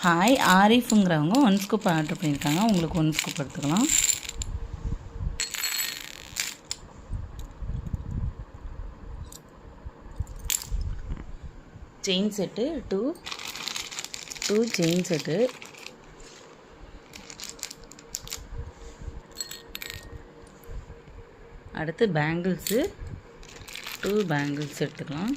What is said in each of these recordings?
Hi ஆரிஃபுங்கிறவங்க 1 scoop order பண்ணியிருக்காங்க. உங்களுக்கு 1 scoop எடுத்துக்கலாம். செயின் செட்டு 2 செயின் செட்டு, அடுத்து பேங்கிள்ஸு 2 பேங்கிள்ஸ் எடுத்துக்கலாம்.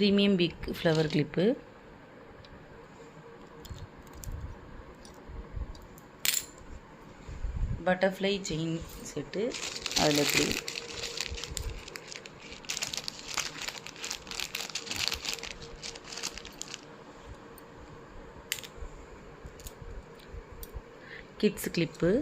Premium big flower clip, butterfly chain set, அதில் 3 kids clip,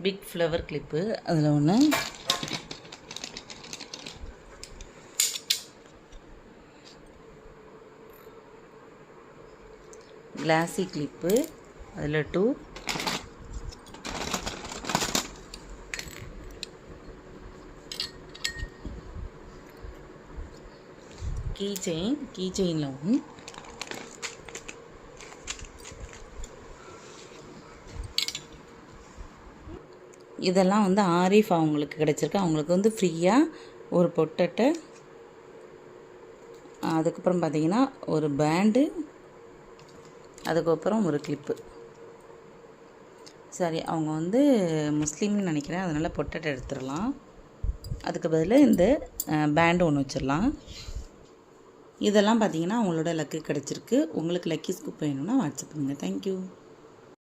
big flower clip, அதில் 1, classy clip, அதில் 2, கீ செயினில் 1, இதெல்லாம் வந்து ஆரிஃப் அவங்களுக்கு கிடச்சிருக்கு. அவங்களுக்கு வந்து ஃப்ரீயாக ஒரு பொட்டட்டை, அதுக்கப்புறம் பார்த்திங்கன்னா ஒரு பேண்டு, அதுக்கப்புறம் ஒரு கிளிப்பு. சரி, அவங்க வந்து முஸ்லீம்னு நினைக்கிறேன், அதனால் பொட்டட்டை எடுத்துடலாம். அதுக்கு பதில் இந்த பேண்டு ஒன்று வச்சிடலாம். இதெல்லாம் பார்த்திங்கன்னா அவங்களோட லக்கு கிடச்சிருக்கு. உங்களுக்கு லக்கி ஸ்கூப் வேணும்னா வாட்ஸ்அப் பண்ணுங்கள். தேங்க்யூ.